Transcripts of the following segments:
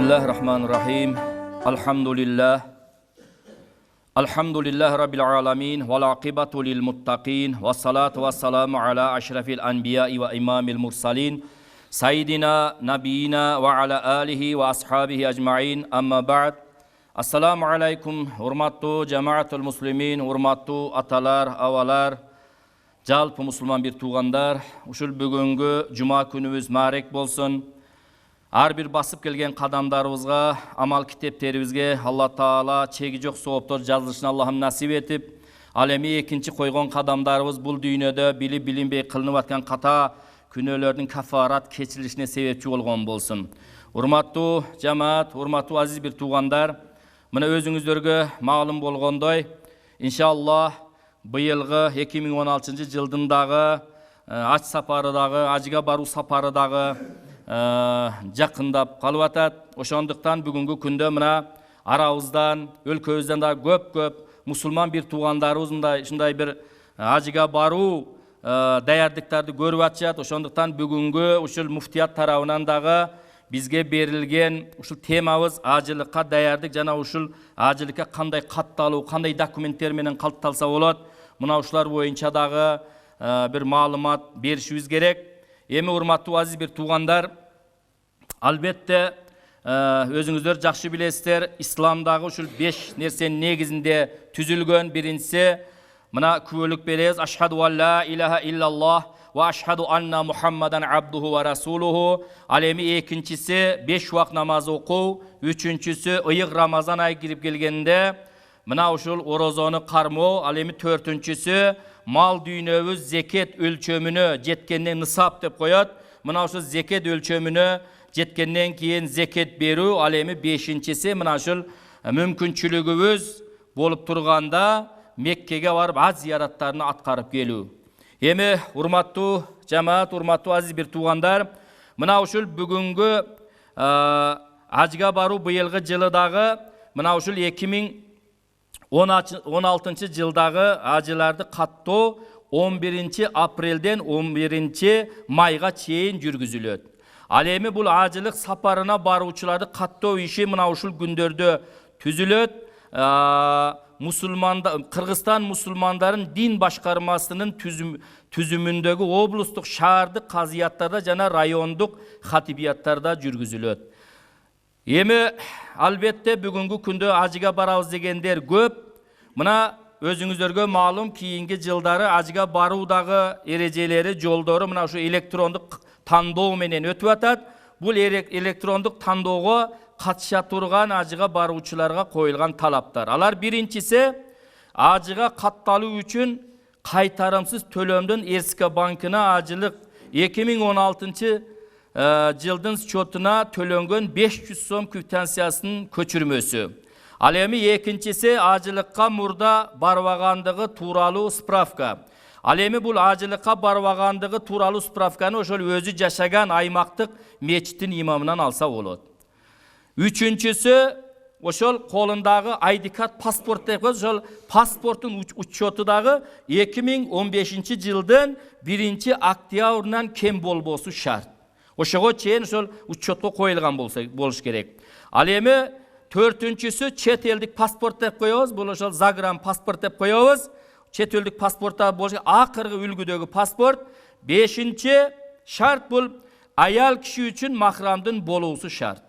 Bismillahirrahmanirrahim. Alhamdulillah. Alhamdulillah Rabbil alamin. Wal aqibatu lil muttaqin. Wassalatu wassalamu ala ashrafil anbiya'i wa imamil mursalin. Sayyidina nabiyina wa ala alihi wa ashabihi ajma'in. Amma ba'd. Assalamu alaikum. Hurmattu jamaatul muslimin. Hurmattu atalar, avalar. Жалпы musulman bir tuğandar. Ушул бүгүнгү Жума күнүбүз марек болсун. Ар бир басып келген кадамдарыбызга, амал китептерибизге Алла Таала чеги жок сооптор жазылышын Аллахым насип этип, ал эми экинчи койгон кадамдарыбыз бул дүйнөдө билип билинбей кылынып аткан ката күнөөлөрдүн кафарат кечирилишине себепчи болгон болсун. Урматтуу жамаат, урматтуу азиз бир туугандар, мына өзүңүздөргө маалым болгондой, иншаллах быйылгы 2016-жылдын дагы ач сапары дагы, ажыга баруу сапары дагы жакындап калып атат. Ошондуктан бүгүнгү күндө мына арабыздан, өлкөбүздөн да көп мусулман бир туугандарыбыз мындай ушундай бир ажыга баруу даярдыктарды көрүп атышат. Ошондуктан бүгүнгү ушул муфтият тарабынан дагы бизге берилген ушул темабыз ажылыкка даярдык жана ушул ажылыкка кандай катталуу, кандай документтер менен катталса болот. Мына ушулар боюнча дагы бир маалымат беришибиз керек. Эми урматтуу азиз бир туугандар, албетте өзүңүздөр жакшы билесиздер, исламдагы ушул 5 нерсенин негизинде түзүлгөн. Биринчиси мына күбөлүк беребиз: ашхаду алла илаха иллаллах ва ашхаду анна мухаммадан абдуху ва расулуху. Ал эми экинчиси 5 убак намаз окуу, үчүнчүсү ыйык Рамазан айы кирип келгенде мына ушул орозону кармоо, ал эми төртүнчүсү мал дүйнөбүз зекет өлчөмүнө жеткенден нысап деп коет. Мына ушул зекет өлчөмүнө жеткенден кийин зекет берүү, ал эми бешинчиси мына ушул мүмкүнчүлүгүбүз болуп турганда Меккеге барып аз зыяраттарын аткарып келүү. Эми урматтуу жамаат, урматтуу азиз бир туугандар, мына ушул бүгүнгү ажыга баруу быйылгы жылдагы мына ушул 2016 жылдагы ажыларды каттоо 11 апрелден 11 майга чейин жүргүзүлөт. Ал эми бул ажылык сапарына баруучуларды каттоо иши мына ушул күндөрдө түзүлөт. Кыргызстан мусулмандарын дин башкармасынын түзүмүндөгү облустук, шаардык казыяттарда жана райондук хатибияттарда жүргүзүлөт. Эми албетте бүгүнгү күндө ажыга барабыз дегендер көп. Мына өзүңүздөргө маалым, кийинки жылдары ажыга баруудагы эрежелери, жолдору мына ушу электрондук тандоо менен өтүп атат. Бул электрондук тандоого катыша турган ажыга баруучуларга коюлган талаптар. Алар биринчиси, ажыга катталуу үчүн кайтарымсыз төлөмдөн РСК банкына ажылык 2016 жылдын счетуна төлөнгөн 500 сом квитанциясынын көчүрмөсү. Ал эми экинчиси, ажылыкка мурда барбагандыгы тууралуу справка. Ал эми бул ажылыкка барбагандыгы тууралуу справканы ошол өзү жашаган аймактык мечиттин имамынан алса болот. Үчүнчүсү, ошол колундагы ID карт, паспорт деп коебуз, ошол паспорттун учету дагы 2015 жылдын 1 октябрынан кем болбосу шарт. Ошого чейин ошол учетко коюлган болуш керек. Ал эми төртүнчүсү, чет элдик паспорт деп коебуз, бул ошол загран паспорт деп коебуз. Чет элдик паспортта болуш акыркы үлгүдөгү паспорт. Бешинчи шарт бул аял киши үчүн махрамдын болуусу шарт.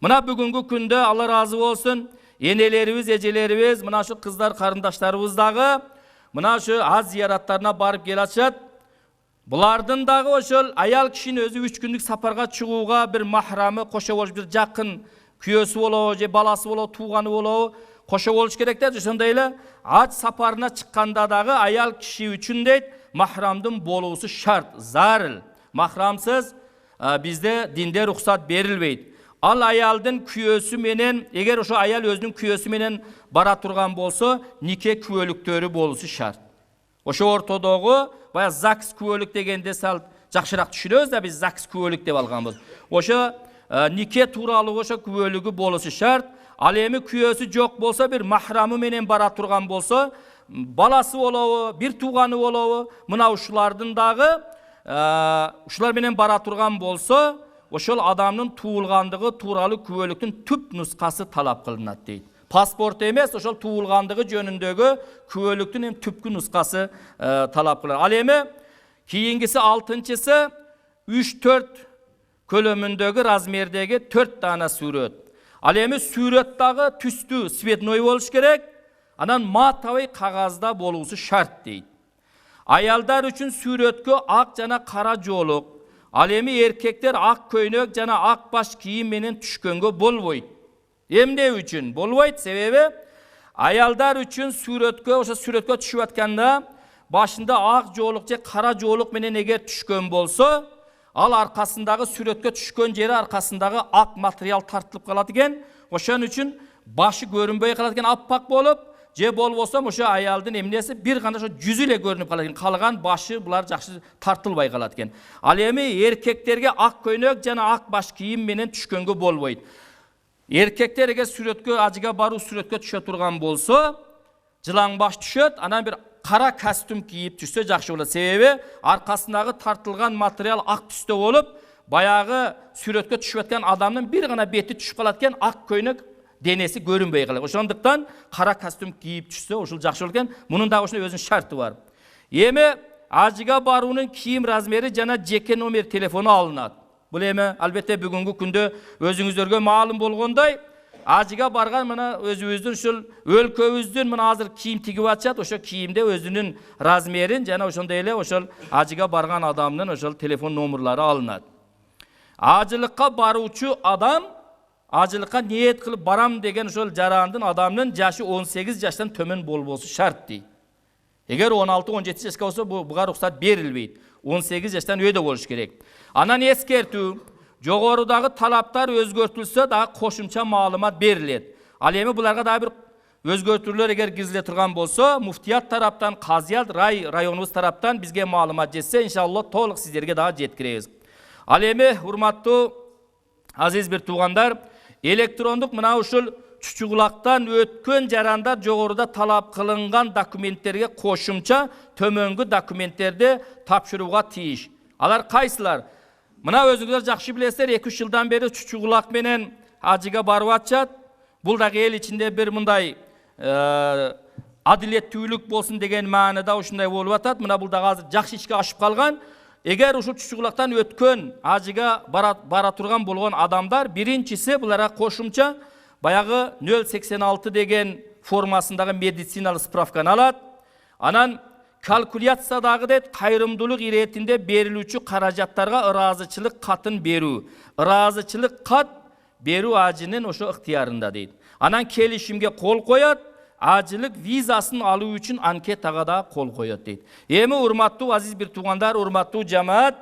Мына бүгүнгү күндө Алла разы болсун, энелерибиз, эжелерибиз, мына ушу кыздар карындаштарыбыз дагы мына ушу аз зыяраттарына барып келатышат. Булардын дагы ошол аял кишинин өзү 3 күндүк сапарга чыгууга бир махрамы, кошо болуш, бир жакын күйөөсү болобу же баласы болобу, тууганы болобу, кошо болуш керек да. Ошондой эле ач сапарына чыкканда дагы аял киши үчүн дейт махрамдын болуусу шарт, зарыл. Махрамсыз бизде динде рухсат берилбейт. Ал аялдын күйөөсү менен, эгер ошо аял өзүнүн күйөөсү менен бара турган болсо, нике күбөлүктөрү болуусу шарт. Ошо ортодогу бая ЗАГС күбөлүк дегенде сал жакшыраак түшүнөбүз да, биз ЗАГС күбөлүк деп алганбыз. Ошо нике тууралуу ошо күбөлүгү болуусу шарт. Ал эми күйөөсү жок болсо, бир махрамы менен бара турган болсо, баласы болобу, бир тууганы болобу, мына ушулардын дагы ушулар менен бара турган болсо, ошол адамдын туулгандыгы тууралуу күбөлүктүн түп нускасы талап кылынат дейт. Паспорт эмес, ошол туулгандыгы жөнүндөгү күбөлүктүн түпкү нускасы талап кылынат. Ал эми кийингиси 6-чысы 3-4 көлөмүндөгү размердеги 4 дана сүрөт. Ал эми сүрөт дагы түстүү цветной болуш керек, анан матовый кагазда болуусу шарт дейт. Аялдар үчүн сүрөткө ак жана кара жоолук, ал эми эркектер ак көйнөк жана ак баш кийим менен түшкөнгө болбойт. Эмне үчүн болбойт? Себеби аялдар үчүн сүрөткө түшүп атканда башында ак жоолук же кара жоолук менен эгер түшкөн болсо, ал аркасындагы сүрөткө түшкөн жери аркасындагы ак материал тартылып калат экен. Ошон үчүн башы көрүнбөй калат экен, аппак болуп, же болбосо ошо аялдын эмнеси бир гана ошо жүзү эле көрүнүп калат экен. Калган башы булар жакшы тартылбай калат экен. Ал эми эркектерге ак көйнөк жана ак баш кийим менен түшкөнгө болбойт. Эркектер эгер сүрөткө ажыга баруу сүрөткө түшө турган болсо, жылаң баш түшөт, анан бир кара костюм кийип түшсө жакшы болот. Себеби аркасындагы тартылган материал ак түстө болуп, баягы сүрөткө түшүп аткан адамдын бир гана бети түшүп калат экен, ак көйнөк денеси көрүнбөй калат. Ошондуктан кара костюм кийип түшсө ушул жакшы болот экен. Мунун дагы ошондой өзүнүн шарты бар. Эми ажыга баруунун кийим размери жана жеке номер телефону алынат. Бул эми албетте бүгүнкү күндө өзүңүздөргө маалым болгондой, ажыга барган мына өзүбүздүн ушул өлкөбүздүн мына азыр кийим тигип атышат, ошо кийимде өзүнүн размерин жана ошондой эле ошол ажыга барган адамдын ошол телефон номерлары алынат. Ажылыкка баруучу адам ажылыкка ниет кылып барам деген ошол жарандын адамдын жашы 18 жаштан төмөн болбосу шарт дейт. Эгер 16-17 жашка болсо буга уруксат берилбейт. 18 жаштан өйдө болуш керек. Анан эскертүү, жогорудагы талаптар өзгөртүлсө дагы кошумча маалымат берилет. Ал эми буларга дагы бир өзгөртүүлөр эгер киргизиле турган болсо, муфтият тараптан, казыят районубуз тараптан бизге маалымат жетсе, иншалла толук сиздерге дагы жеткиребиз. Ал эми урматтуу азиз бир туугандар, электрондук мына ушул чучугулактан өткөн жарандар жогоруда талап кылынган документтерге кошумча төмөнгү документтерди тапшырууга тийиш. Алар кайсылар? Мына өзүңүздөр жакшы билесиздер, 2-3 жылдан бери чучугулак менен ажыга барып атышат. Бул дагы эл ичинде бир мындай адилеттүүлүк болсун деген маанада ушундай болуп атат. Мына бул дагы азыр жакшы ишке ашып калган. Эгер ушул чучугулактан өткөн ажыга бара турган болгон адамдар, биринчиси буларга кошумча баягы 086 деген формасындагы медициналык справканы алат. Анан калкуляциядагы дейт кайрымдуулук иретинде берилүүчү каражаттарга ыраазычылык катын берүү. Ыраазычылык кат берүү ажынын ошо ыктыярында дейт. Анан келишимге кол коёт, ажылык визасын алуу үчүн анкетага да кол коёт дейт. Эми урматтуу азиз бир туугандар, урматтуу жамаат,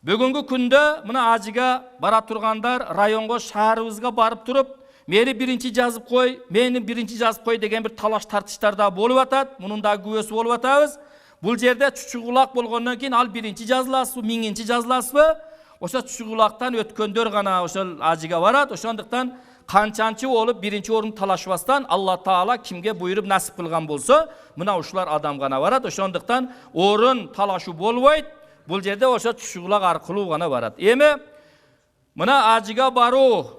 бүгүнкү күндө мына ажыга бара тургандар районго, шаарыбызга барып туруп, мени биринчи жазып кой, мени биринчи жазып кой деген бир талаш тартыштар да болуп атат. Мунун да күбөсү болуп атабыз. Бул жерде чучугулак болгондон кийин ал биринчи жазыласызбы, 1000-чи жазыласызбы? Ошо чучугулактан өткөндөр гана ошол ажыга барат. Ошондуктан канчанчы болуп биринчи орунду талашпастан Алла Таала кимге буйруп насип кылган болсо, мына ушулар адам гана барат. Ошондуктан орун талашуу болбойт. Бул жерде ошо чучугулак аркылуу гана барат. Эми мына ажыга баруу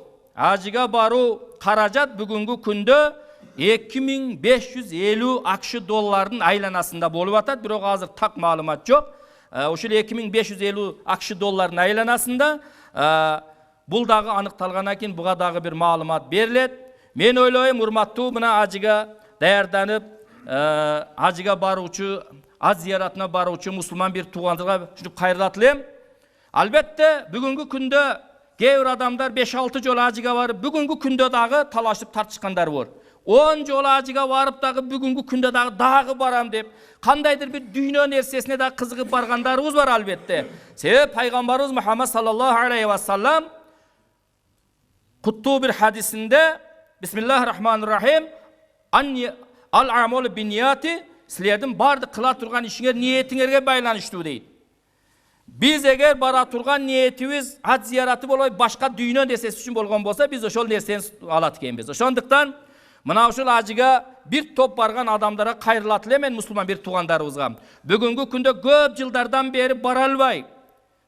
каражат бүгүнкү күндө 2550 акш доллардын айланасында болуп атат. Бирок азыр так маалымат жок. Ушул 2550 акш доллардын айланасында бул дагы аныкталгандан кийин буга дагы бир маалымат берилет. Мен ойлойм, урматтуу мына ажыга даярданып, ажыга баруучу, аз зияратына баруучу мусулман бир туугандарга ушинтип кайрылат элем. Албетте бүгүнкү күндө кээ бир адамдар 5-6 жолу ажыга барып, бүгүнкү күндө дагы талашып тартышкандар бар. 10 жолу ажыга барып дагы бүгүнкү күндө дагы барам деп, кандайдыр бир дүйнө нерсесине да кызыгып баргандарыбыз бар албетте. Себеп пайгамбарыбыз Мухаммад саллаллаху алейхи ва саллам куттуу бир хадисинде Бисмиллахир-рахманир-рахим ал-амалу биннияти, силердин бардык кыла турган ишиңер ниетиңерге байланыштуу дейт. Biz eğer bara turgan niyetimiz hac ziyarati bolay başka dünyo nesesi için bolgan bolsa biz ошол нерсени алат экенбиз. Ошондуктан мына ушул ажыга bir топ барган адамдарга кайрылат элем мен мусулман бир туугандарыбызга. Бүгүнкү күндө көп жылдардан бери бара албай,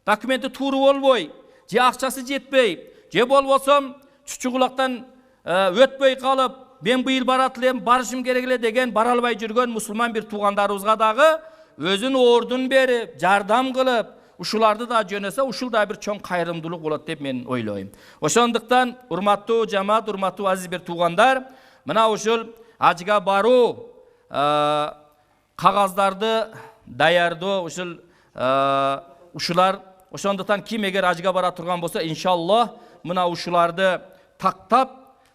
документи тууру болбой, же акчасы жетпей, же болбосо чучугулактан өтпөй калып, мен быйыл барат элем, барышым керек эле деген бара албай жүргөн мусулман бир туугандарыбызга дагы өзүнүн ордун берип, жардам кылып, ушуларды да жөнөсө, ушул да бир чоң кайрымдуулук болот деп мен ойлойм. Ошондуктан, урматтуу жамаат, урматтуу азиз бир туугандар, мына ушул ажга баруу кагаздарды даярдоо, ушулар, ошондуктан ким эгер ажга бара турган болсо, иншаллах, мына ушуларды тактап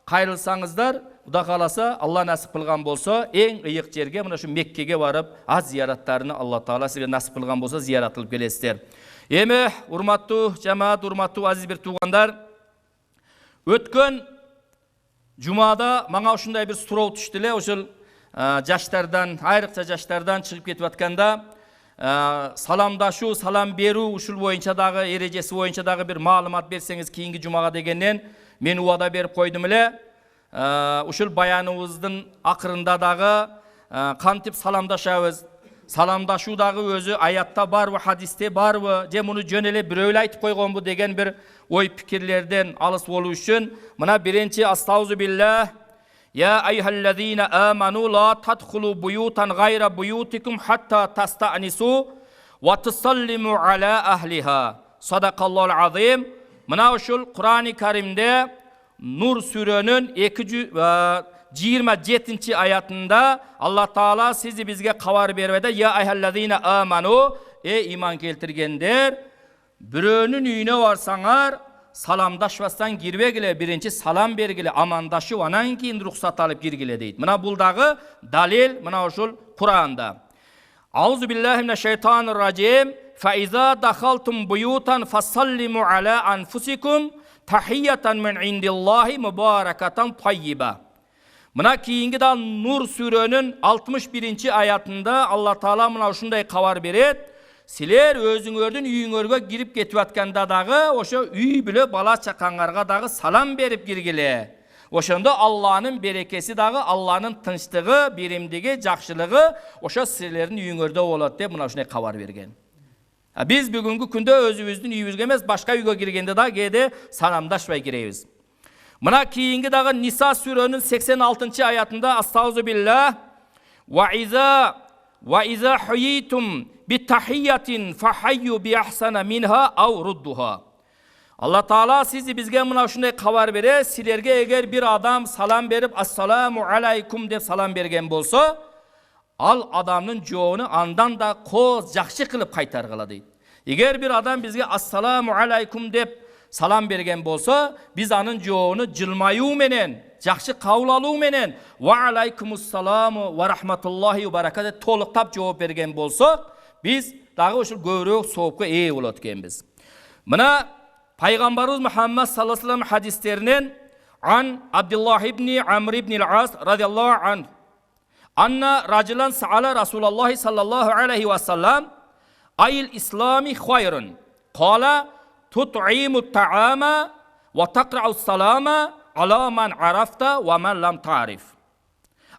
кайрылсаңыздар, Куда кааласа, Алла насип кылган болсо, эң ыйык жерге, мына ушу Меккеге барып, аз зыяраттарыны Алла Таала сизге насип кылган болсо, зыярат кылып келесиздер. Эми, урматтуу жамаат, урматтуу азиз бир туугандар, өткөн жумада мага ушундай бир суроо түштү эле, ошол жаштардан, айрыкча жаштардан чыгып кетип атканда, саламдашуу, салам берүү, ушул боюнча дагы, эрежеси боюнча дагы бир маалымат берсеңиз кийинки жумага дегеннен мен убада берип койдум эле. Ушул баяныбыздын акырында дагы кантип саламдашабыз? Саламдашуу дагы өзү аятта барбы, хадисте барбы, же муну жөн эле бирөө эле айтып койгонбу деген бир ой пикирлерден алыс болуу үчүн мына биринчи астаузу биллах Я айхаллазина аману ла тадхулу буютан гайра буютикум хатта тастаанису ва тусаллиму аля ахлиха. Садакаллахул азим. Мына ушул Кур'ани Каримде Nur сүрөнүн 27 аятында Алла Таала сизи бизге кабар бербеде. Я айхаллазина аману, иман келтиргендер, бирөөнүн үйүнө барсаңар, саламдашпастан кирбегиле, биринчи салам бергиле, амандашып, анан кийин рухсат алып киргиле дейт. Мына бул дагы далил, мына ушул Кур'анда. Аузу биллахи минеш шайтанир ражим. Фа иза дахалтум буютан фасаллиму аля анфусикум tahiyatan min indillahi mubarakatan tayyiba. Mına kiyingi da Nur сүрөнүн 61 ayatında Allah Taala mına ушундай кабар берет. Силер өзүңөрдүн үйүңөргө кирип кетип атканда дагы ошо үй бүлө бала чакаңарга дагы салам берип киргиле. Ошондо Алланын берекеси дагы, Алланын тынчтыгы, биримдиги, жакшылыгы ошо силердин үйүңөрдө болот деп мына ушундай кабар берген. Biz бүгүнкү күндө өзүбүздүн үйүбүзгө эмес, башка үйгө киргенде да кээде саламдашпай киребиз. Мына кийинки дагы Ниса сүрөнүн 86 аятында Астаузу биллах Ва иза хуйитум битахиятин фахайю би ахсана минха ау руддуха. Алла Таала сизи бизге мына ушундай кабар бере, силерге эгер бир адам салам берип ассаламу алейкум деп салам берген болсо, ал адамның жоonu андан да коз жакшы кылып кайтаргыла дейт. Эгер бир адам бизге ассаламу алейкум деп салам берген болсо, биз анын жоonu жылмаюу менен, жакшы кабыл алуу менен ва алейкумуссаламу ва рахматуллахи ва баракат толуктап жооп берген болсок, биз дагы ушул көбүрөөк соопко ээ болот экенбиз. Мына пайгамбарыбыз Мухаммад саллаллаху алейхи ва саллям хадистеринен ан Абдулла ибн Амр ибн ал-Ас радиаллаху анху Anna rajulan sa'ala Rasulullah sallallahu aleyhi ve sellem ayil islami hayrun. Qala tut'imu ta'ama ve taqra'u salama ala man arafta ve man lam ta'rif.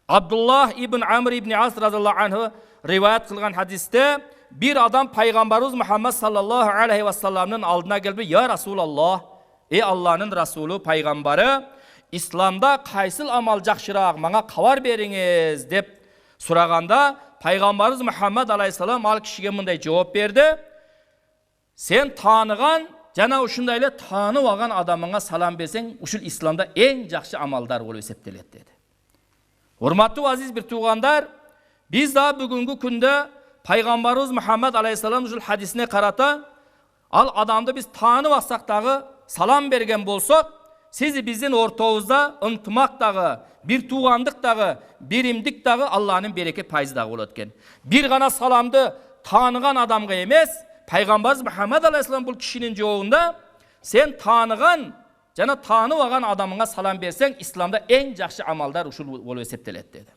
Abdullah ibn Amr ibn al-As radhiyallahu anhu rivayet kılgan hadiste bir adam Peygamberimiz Muhammed sallallahu aleyhi ve sellem'nin aldına gelip ya Resulallah, ey Allah'ın Resulü Peygamberi, İslamda kaysıl amal jakşıraak manga kawar beriңiz dep suraganda Peygamberimiz Muhammed aleyhisselam al kişiге мындай жооп берди. Sen tanıgan жана ушундай эле таанып алган адамыңа салам берсең, ушул исламда эң жакшы амалдар болуп эсептелет деди. Урматтуу азиз бир туугандар, биз да бүгүнкү күндө Peygamberimiz Muhammed aleyhisselam ушул хадисине карата ал адамды биз таанып алсак дагы салам берген болсок, sizi bizin ortamızda ıntmak dağı, bir tuğandık dağı, birimdik dağı Allah'ın bereket payızı dağı olatken. Bir gana salamdı tanıgan adamga emez, Peygamberimiz Muhammed Aleyhisselam bu kişinin çoğunda sen tanıgan, cana tanı vagan adamına salam versen İslam'da en jakşı amaldar uşul bolu eseptelet dedi.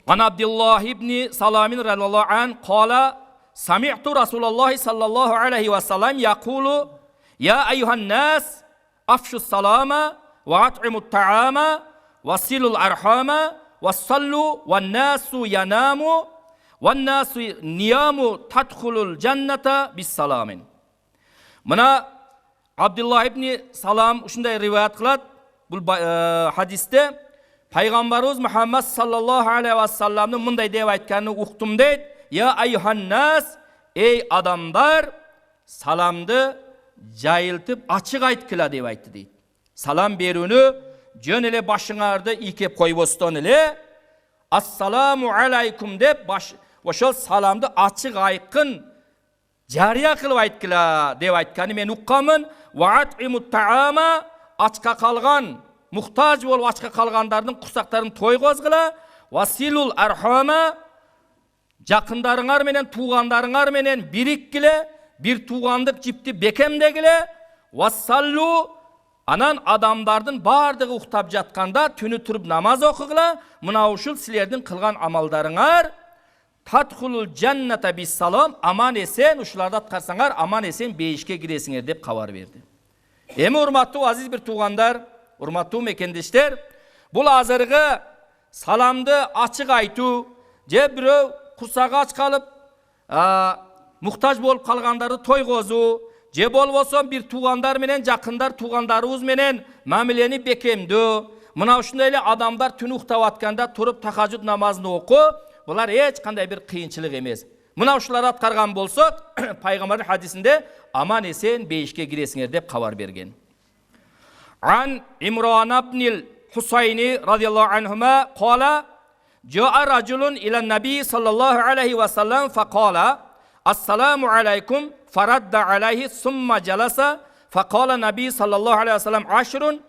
An Abdullah ibn Salamin radhiyallahu anh qala Sami'tu Rasulullah sallallahu aleyhi ve sellem yakulu Ya eyyuhan nas afşus salama ve at'imut ta'ama ve silul arhama ve sallu ve nasu yanamu wan nasu niyamu tadkhulul jannata bis salamin. Mına Abdullah ibn Salam uşunday rivayet kılat. Bu hadiste Peygamberimiz Muhammed sallallahu aleyhi ve sellem'nin mınday dep aytkanını uqtum deyt. Ya ayyuhan nas, ey adamlar, salamdı jayıltıp açık aytkıla dep aytты deyt. Salam berүүnü jön ele başыңарды ийкеп койбостон эле assalamu alaykum dep ошол salamды açık айкын жарыя кылып айткыла деп айтканы мен укканмын. Wa at'imut ta'ama, açka kalgan, muhtaç olup açka kalganların kursaklarını toygozgıla. Vasilul arhama, jakındarыңар менен тугандарыңар менен бириккиле, bir tuğandık cipti bekemdegile. Vassallu, anan adamdardın bardığı uhtap jatkanda tünü turup namaz okugla. Mına uşul silerдің kılgan amaldarыңар tadkhulul cennete bis salam, aman esen uşularda atkarsaңар aman esen beyişke giresiңер деп kabar verdi. Emi urmattуу aziz bir tuğandar, urmattуу mekendişler, bul azırgı salamdı açık aytуу, je birөө kursağı aç kalıp muhtaç bolup kalganları toygozuu, je bolboso bir tuğandar menen jakınдар tuğandarыбыз menen mamileni bekemdүү. Mına uşunдай эле adamlar tün uktap atkanda turup tahajjud namazını oku. Bular hiç kanday bir kıyınçılık emez. Mına uşuları atkargan bolsak, Peygamberin hadisinde aman esen beyişke giresiңер dep kabar bergen. An İmran ibnil Husayni radıyallahu anhuma qala ja'a rajulun ila nabi sallallahu aleyhi ve sellem faqala assalamu aleykum faradda aleyhi summa jalasa faqala nabi sallallahu aleyhi ve sellem ashrun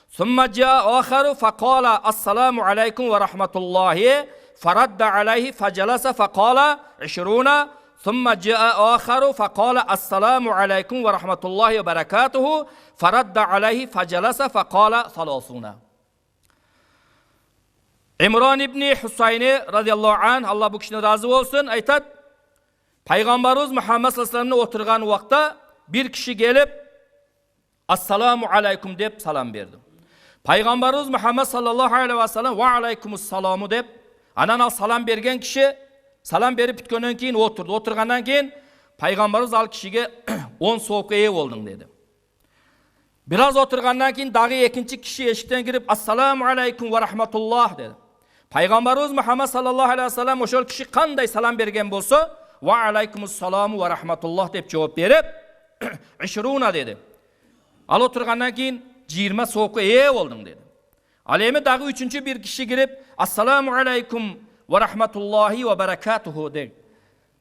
summa ja'a akharu faqala assalamu aleykum ve rahmetullahi فرد عليه فجلس فقال 20 ثم جاء آخر فقال السلام عليكم ورحمة الله وبركاته فرد عليه فجلس فقال 30. İmran ibn Husayni radıyallahu anh, Allah bu kişiden razı olsun, aytat, Peygamberimiz Muhammed sallallahu aleyhi ve sellem'le oturgan vakta bir kişi gelip assalamu aleykum dep salam verdi. Peygamberimiz Muhammed sallallahu aleyhi ve sellem ve aleykumussalamu dep anan al salam bergen kişi salam berip bitkönden keyin oturdu. Oturgandan keyin Peygamberimiz al kişiге 10 soğukka eye oldun dedi. Biraz oturgandan keyin dagı ekinci kişi eşikten girip assalamu aleykum ve rahmetullah dedi. Peygamberimiz Muhammed sallallahu aleyhi ve sellem oşol kişi kanday salam bergen bolsa ve aleykumussalamu ve rahmetullah dep cevap berip 20 dedi. Al oturgandan keyin 20 soğukka eye oldun dedi. Alemi dağı üçüncü bir kişi girip assalamu aleykum ve rahmetullahi ve berekatuhu dedi.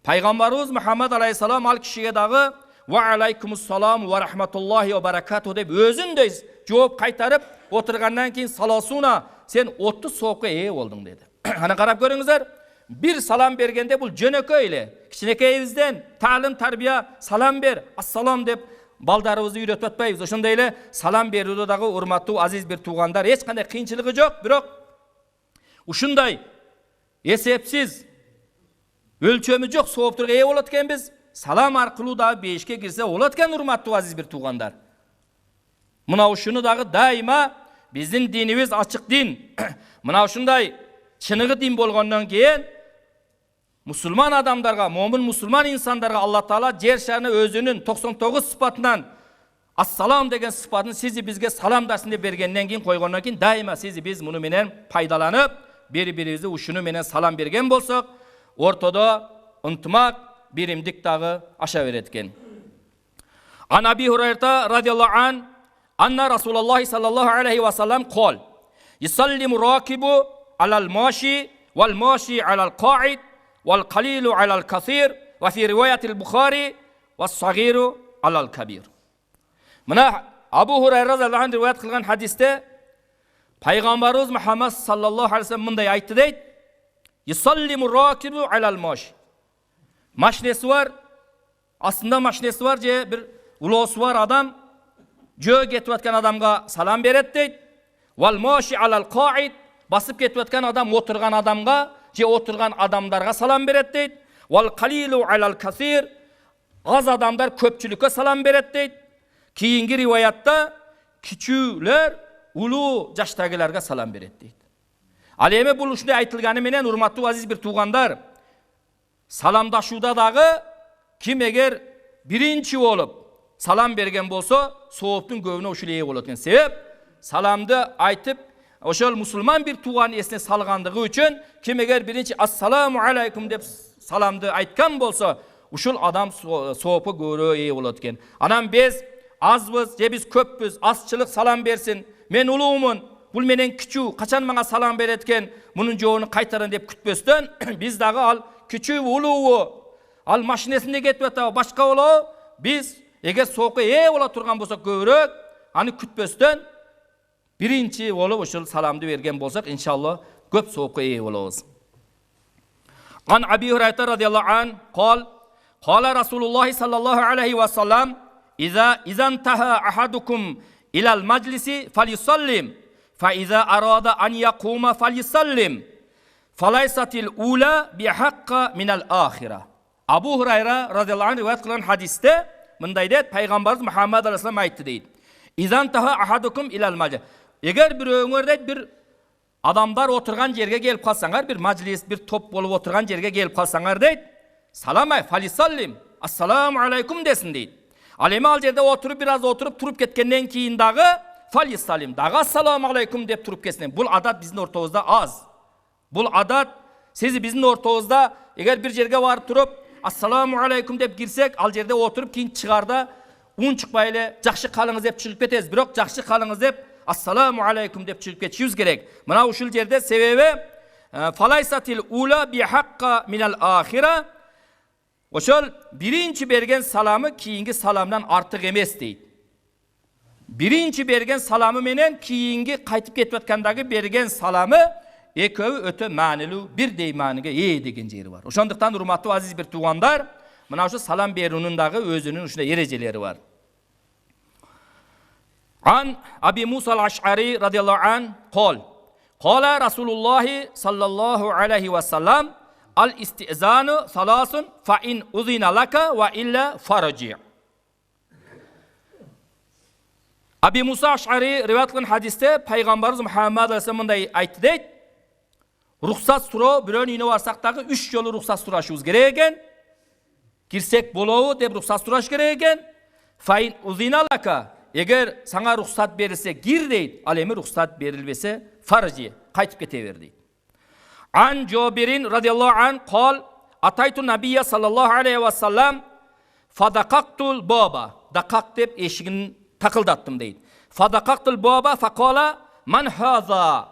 Peygamberimiz Muhammed aleyhisselam al kişiye dağı ve aleykumussalamu ve rahmetullahi ve berekatuhu deyip özünde cevap kaytarıp oturgandan keyin salasuna sen 30 soğukka eye oldun dedi. Hani karab görüңүздөр, bir salam bergende bul jönököy ile kичинекейибизден ta'lim tarbiya salam ber, assalam dep baldarыбызды үйрөтүп атпайбыз. Ошондой эле салам берүүдө дагы урматтуу азиз бир туугандар, эч кандай кыйынчылыгы жок, бирок ушундай эсепсиз өлчөмү жок сооптурга ээ болот экенбиз. Салам аркылуу дагы бейишке кирсе болот экен урматтуу азиз бир туугандар. Мына ушуну дагы дайыма биздин динибиз ачык дин. Мына ушундай чыныгы дин болгондон кийин Müslüman adamlarga, momin Müslüman insanlarga Allah Taala jer şarını özünün 99 sıfatından assalam degen sıfatını sizi bizge salam dasın dep bergenden keyin koygondan keyin daima sizi biz munu menen paydalanıp bir-birimizi uşunu menen salam bergen bolsak ortada ıntmak birimdik dagı aşa beretken. An Abi Hurayra radıyallahu anh anna Rasulullah sallallahu aleyhi ve sellem qol yusallimu rakibu alal mashi wal mashi alal qa'id والقليل على الكثير وفي رواية البخاري والصغير على الكبير. Mına Abu Hurayra radıyallahu anh rivayet kılgan hadiste Peygamberimiz Muhammed sallallahu aleyhi ve sellem mınday aytты deyt. Yusallimu rakibu alal maş. Maşinesi var. Aslında maşinesi var je bir ulosu var adam. Jö ketip atkan adamga salam beret deyt. Wal mashi alal qa'id. Basıp ketip atkan adam oturgan adamga je oturgan adamlarga salam beret deyt. Wal qalilu alal kasir. Az adamlar köpçülükке salam beret deyt. Keyingi rivayatta kiçüler ulu jaştagilarga salam beret deyt. Al emi bul uşunday aytılgany menen urmattуу aziz bir tuğandar. Salamdaşuda dağı kim eğer birinci olup salam bergen bolsa, soğuptun gövüne oşul eye bolat eken. Sebep salamdı aytıp oşol musulman bir tuğan esine salgandığı üçün kim eğer birinci assalamu aleykum dep salamdı aytkan bolsa, uşul adam soğupu gövüne eye bolat eken. Anam biz azbız, je biz köpbüz, azçılık salam bersin. Men uluğumun, bul menen küçüğü, kaçan bana salam beretken, bunun joğunu kaytarın dep kütböstön, biz dağı al küçüğü, uluğu, al maşinesinde getbeta, başka oluğu, biz eğer soğuğa ola turgan bolsak görök, hani kütböstön, birinci olup uşul salamdı vergen bolsak, inşallah köp soğuğa olağız. An Abi Hurayra radıyallahu anh, Kala Rasulullah sallallahu aleyhi ve sellem, İzan taha ahadukum ilal majlisi falyusallim, fa iza arada an yakuma falyusallim, falaysatil ula bihaqqa minal ahira. Abu Hurayra radıyallahu anh rivayet kılan hadiste, mınday deyt, Peygamberimiz Muhammed aleyhisselam aytti deyt. İzan taha ahadukum ilal majlis. Eğer bir öňerde bir adamlar oturgan yerge gelip kalsaňar, bir majlis, bir top bolup oturgan yerge gelip kalsaňar deyt, salamay falyusallim, assalamu aleykum desin deyt. Alemi al yerde oturup biraz oturup turup ketkenden keyin dağı falyusallim, dağı assalamu aleykum dep turup ketsin. Bul adat bizim ortamızda az. Bul adat sizi bizim ortamızda eğer bir yerge varıp turup assalamu aleykum dep girsek al yerde oturup keyin çıgarda un çıkmayla jakşı kalыңыз dep çıkıp ketesiz. Birok jakşı kalыңыз dep assalamu aleykum dep çıkıp ketişimiz gerek. Mına uşul yerde sebebi falaysatil ula bihaqqa minal ahira. Oşol birinci bergen salamı kiyingi salamdan artık emes deydi. Birinci bergen salamı menen kiyingi kaytıp ketipatkandagy bergen salamı ekövi öte manilүү bir deymaniga degen jeri var. Oşonduktan urmatlı aziz bir tuğandar, mına şu salam berunun dağı özünün uşunda erejeleri var. An Abi Musa al-Ash'ari radıyallahu anh Kala Rasulullah sallallahu aleyhi ve sellem al-istizanu salasun fa in uzina laka ve illa faraci. Abi Musa Ash'ari rivayet kılan hadiste Peygamberimiz Muhammed aleyhisselam aytdı deyt. Ruhsat suro birön uyuna varsak dağı 3 yolu ruhsat suraşımız gerek eken. Girsek bolovu dep ruhsat suraş gerek eken. Fa in uzina laka eğer sana ruhsat verilse gir deyt. Alemi ruhsat verilbese faraci kaytıp ketever deyt. An Jabirin radıyallahu anh ataytu nabiyya sallallahu aleyhi ve sellem fadakaktul baba. Dakak dep eşigini takıldattım deydi. Fadakaktul baba fakala man haza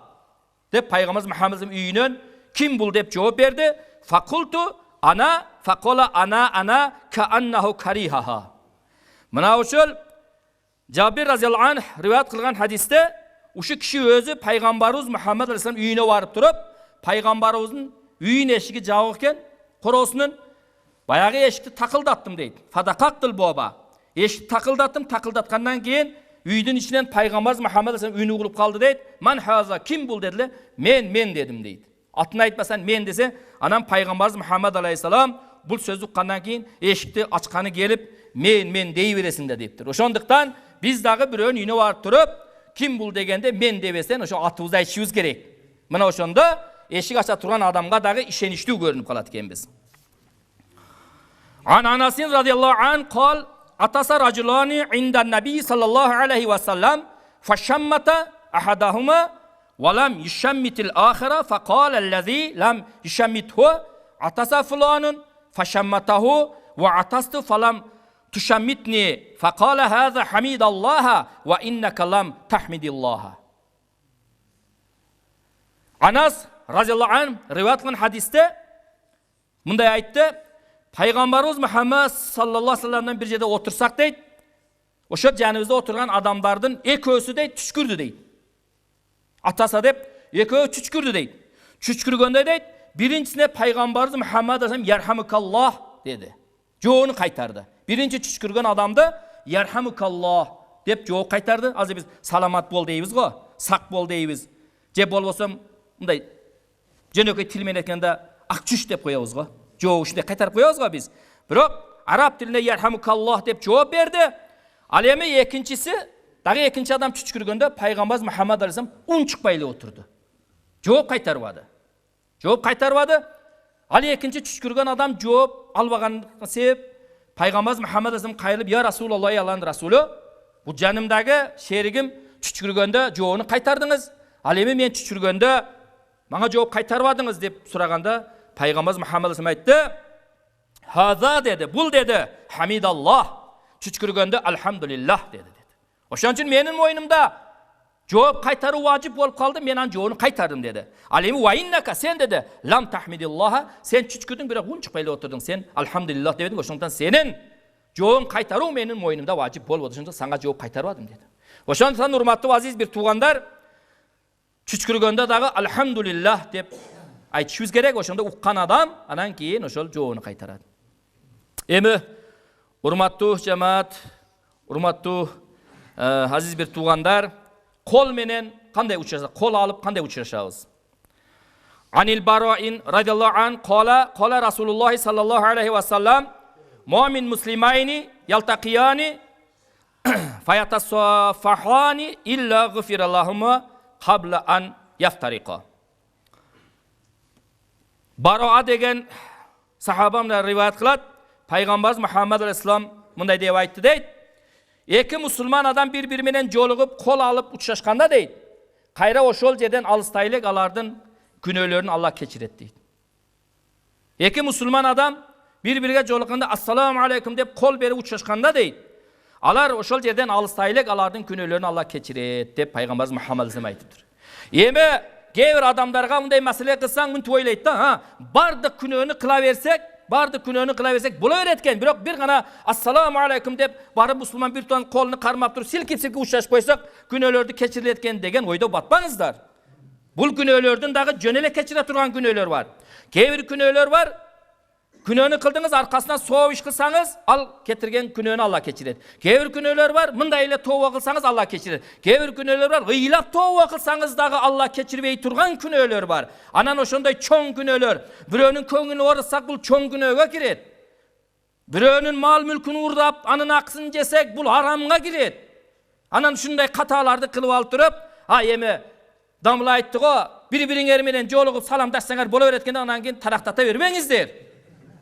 dep Peygamberimiz Muhammed'in üyünün kim bul dep cevap verdi. Fakultu ana fakala ana ka annahu karihaha. Mına uşul Jabir radıyallahu anh rivayet kılgan hadiste uşu kişi özü Peygamberimiz Muhammed aleyhisselam üyüne varıp durup Peygamberimizin üyün eşiki jabıkken korosunun bayağı eşikti takıldattım deydi. Fadakaktul baba. Eşikti takıldattım, takıldatkandan keyin üydün içinden Peygamberimiz Muhammed aleyhisselam üyünü kılıp kaldı deydi. Man haza kim bul dediler. Men dedim deydi. Atını aytmasan men dese anam Peygamberimiz Muhammed aleyhisselam bul sözü kandan keyin eşikti açkanı gelip men deyiveresin de deyiptir. Oşonduktan biz dağı bir ön üyüne varıp durup kim bul degende men devesen oşo atımızda aytışımız gerek. Mına oşonda eşik aça turgan adamga dağı işenişli görünüp kalat eken biz. An Anasin radıyallahu anh atasa raculani indan nabi sallallahu aleyhi ve sellem faşammata ahadahuma ve lam yüşemmitil ahira faqalellezi lam yüşemmithu atasa fulanun faşammatahu ve atastu falam tüşemmitni faqale haza hamidallaha ve inneke lam tahmidillaha. Anas radıyallahu anh rivayet kılan hadiste bunday aytdı. Peygamberimiz Muhammed sallallahu aleyhi ve sellem'den bir yerde otursak deydi. Oşo janımızda oturgan adamlardan ekөөsü deydi, tüşkürdü deydi. Atasa dep ekөө tüşkürdü deydi. Tüşkürgönde deydi, birincisine Peygamberimiz Muhammed aleyhisselam yerhamukallah dedi. Joğunu kaytardı. Birinci tüşkürgen adamdı yerhamukallah dep joğu kaytardı. Az biz salamat bol deybiz go, sak bol deybiz. Je bolbosam bunday jönökөй tilmen etkende akçüş dep koyabız go. Joğu şunday kaytarıp koyabız go biz. Birok Arap dilinde yerhamukallah dep cevap verdi. Alemi ikincisi, dağı ikinci adam tüşkürgönde Peygamberimiz Muhammed aleyhisselam un çıkmayla oturdu. Cevap kaytarmadı. Ал екінші түшкірген адам жооп албаған себеп пайғамбарымыз Мұхаммад алейхи қайырылып, я Расулаллах, Аллахның Расулы, бұл жанымдағы шерігім түшкіргенде жооны қайтардыңыз. Ал эми мен түшкіргенде маңа жооп қайтарбадыңыз деп сұрағанда пайғамбарымыз Мұхаммад алейхи айтты: "Хаза" деді, "Бұл" деді, "Хамидаллах", түшкіргенде "Алхамдулиллах" деді. Ошон үчүн менин мойнумда жооп қайтару важип болып қалды, мен ан жооны қайтардым деді. Ал эми ваиннака, сен деді, "Лам тахмидиллаха", сен түшкірдің, бірақ унчукпай эле отурдуң, сен "Алхамдулиллах" дебедиң. Ошондон сенин жооң қайтару менин мойнумда важип болуп отур. Ошондон сага жооп қайтарбадым деді. Ошондон урматтуу азиз бир туугандар, түшкіргөндө дагы "Алхамдулиллах" деп айтышыбыз керек. Ошондо уккан адам анан кийин ошол жоону кайтарат. Эми урматтуу жамаат, урматтуу азиз бир туугандар, кол менен кандай учурашабыз? Кол алып кандай учурашабыз? Анил Бароин радиаллаху ан кала Расулуллах саллаллаху алейхи ва саллам: "Муъмин муслимайни ялтaqiyani фаятасафахани илля гуфираллахума qabla an yaftariqa." Бароа деген сахабамдар риваят кылат. Пайгамбарыбыз Мухаммад алейхиссалам мындай деп айтты дейт: "Эки мусулман адам бири-бири менен жолугуп, кол алып учурашканда дейт, кайра ошол жерден алыстай элек алардын күнөөлөрүн Аллах кечирет" дейт. Эки мусулман адам бири-бириге жолукканда "Ассаламу алейкум" деп кол берип учурашканда дейт, алар ошол жерден алыстай элек алардын күнөөлөрүн Аллах кечирет деп пайгамбарыбыз Мухаммад алейхиссалам айтыптыр. Эми кээ бир адамдарга мындай маселе кылсаң мынтип ойлойт да, бардык күнөөнү кыла берсек, боло берет экен. Бирок бир гана "Ассаламу алейкум" деп барып мусулман бир туган колуну кармап туруп силкип учурашып койсок, күнөөлөрдү кечирилет экен деген ойдо батпаңыздар. Бул күнөөлөрдүн дагы жөн эле кечире турган күнөөлөр бар. Кээ бир күнөөлөр бар, күнөөнү кылдыңыз, аркасынан сооп иш кылсаңыз, ал кетирген күнөөнү Аллах кечирет. Кээ бир күнөөлөр бар, мындай эле тообо кылсаңыз Аллах кечирет. Кээ бир күнөөлөр бар, ыйлап тообо кылсаңыз дагы Аллах кечирбей турган күнөөлөр бар. Анан ошондой чоң күнөөлөр, бирөөнүн көңүлүн оорутсак, бул чоң күнөөгө кирет. Бирөөнүн мал мүлкүн уурдап, анын акысын жесек, бул харамга кирет. Анан ушундай каталарды кылып алып туруп, эми дамла айтты го, бири-бириңер менен жолугуп саламдашсаңар боло берет экен, анан кийин тарактата бербеңиздер.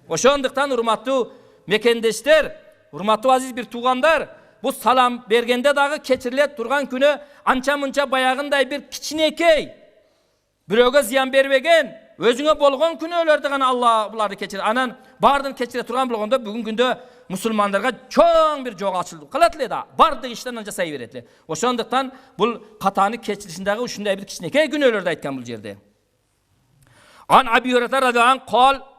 Ошондуктан урматтуу мекендештер, урматтуу азиз бир туугандар, бул салам бергенде дагы кечириле турган күнөө анча-мынча баягындай бир кичинекей, бирөөгө зыян бербеген, өзүңө болгон күнөөлөрдү гана Алла буларды кечирет. Анан бардын кечире турган болгондо бүгүнкү күндө мусулмандарга чоң бир жол ачылып калат эле да, бардык иштен жасай берет эле. Ошондуктан бул катаны кечиришин дагы ушундай бир кичинекей күнөөлөрдү айткан бул жерде. Ан Аби Хурайра радиаллаху анху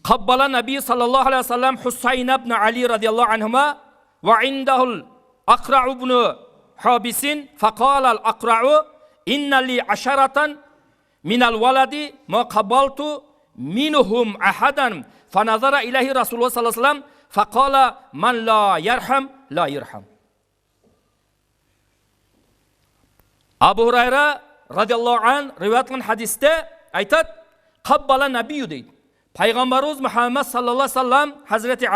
قبل النبي صلى الله عليه وسلم حسين بن علي رضي الله عنهما وعنده الأقرع بن حابس فقال الأقرع إن لي 10 من الولد ما قبلت منهم أحدا فنظر إليه رسول الله صلى الله عليه وسلم فقال من لا يرحم لا يرحم. Abu Hurayra radıyallahu anh rivayet kılan hadiste aytat kabbala nabiyyü deydi. Peygamberimiz Muhammed sallallahu aleyhi ve sellem Hazreti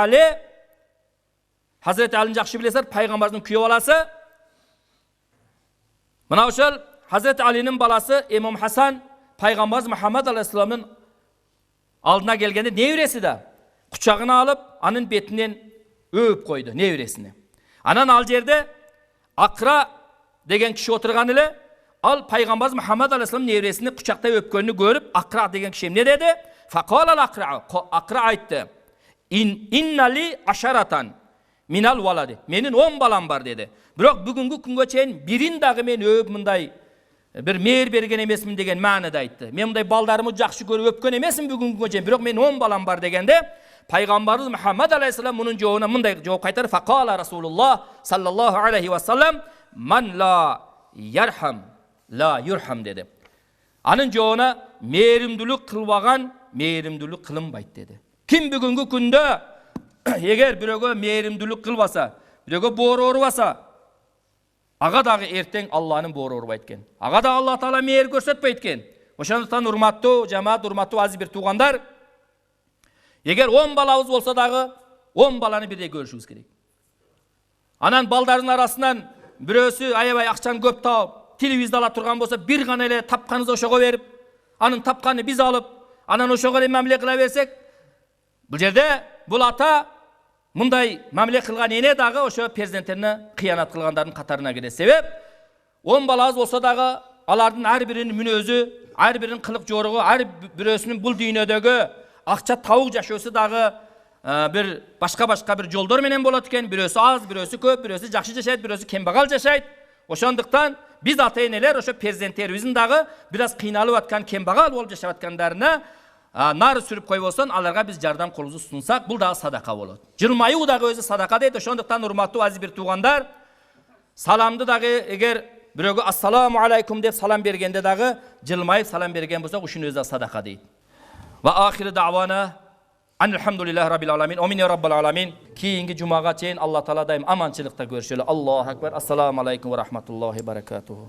Ali'ni жақсы білесіздер, Peygamberimizin kүйеу баласы. Мына ошол Hazreti Ali'nin баласы İmam Hasan Peygamberimiz Muhammed aleyhisselam'ın алдына келгенде невресі да құшағына алып, анын бетінен өп қойды невресini. Анан ал жерде Акра деген киши отырған эле, ал Peygamberimiz Muhammed aleyhisselam nevresini құшақтай өпкөнү көрүп, Акра деген киши эмне деди? Faqala al-Akra, Akra aytdı. İnnali 10 minal waladi. Menin 10 balam var dedi. Biroq бүгүнкү күнгө чейин бирин дагы мен өп мындай bir мээр берген эмесмин деген маанада айтты. Мен мындай балдарымы жакшы көрүп өпкөн эмесмин бүгүнкү күнгө чейин, бирок мен 10 балам бар дегенде, Пайгамбарыбыз Мухаммад алейхиссалам мунун жообуна мындай жооп кайтарды. Faqala Rasulullah sallallahu aleyhi ve sellem man la yarham la yurham dedi. Анын жообуна мээримдүүлүк кылбаган мээримдүүлүк кылынбайт деди. Ким бүгүнкү күндө эгер бирөөгө мээримдүүлүк кылбаса, бирөөгө боору урбаса, ага дагы эртең Алланын боору урбайт экен. Ага да Алла Таала мээр көрсөтпөйт экен. Ошондуктан урматтуу жамаат, урматтуу азиз бир туугандар, эгер 10 балабыз болсо дагы 10 баланы бирдей көрүшүбүз керек. Анан балдардын арасынан бирөөсү аябай акчаны көп таап, телевизор ала турган болсо, бир гана эле тапканыңыз ошого берип, анын тапканы биз алып, анан ошого эле мамиле кыла берсек, бул жерде бул ата мындай мамиле кылган эне дагы ошо перзенттерине кыянат кылгандардын катарына кирет. Себеп 10 баласы болсо дагы алардын ар биринин мүнөзү, ар биринин кылык жоругу, ар бирөөсүнүн бул дүйнөдөгү акча табуу жашоосу дагы bir başka bir жолдор менен болот экен. Бирөөсү аз, бирөөсү көп, бирөөсү жакшы жашайт, бирөөсү кембагал жашайт. Ошондуктан биз ата-энелер ошо перзенттерибиздин дагы бираз кыйналып аткан, кембагал болуп жашап аткандарына нары сүрүп койбостон, аларга биз жардам колубузду сунсак, бул дагы садака болот. Жылмаюу дагы өзү садака дейт. Ошондуктан урматтуу азиз бир туугандар, саламды дагы эгер бирөөгө ассаламу алейкум деп салам бергенде дагы жылмайып салам берген болсок, ушунун өзү дагы садака дейт. Ва ахиру давана Elhamdülillahi Rabbil Alamin. Amin ya Rabbal Alamin. Keyingi cumaga çeyin Allah Teala daim amançılıkta görüşelim. Allahu Ekber. Assalamu aleykum ve rahmetullahi ve berekatuhu.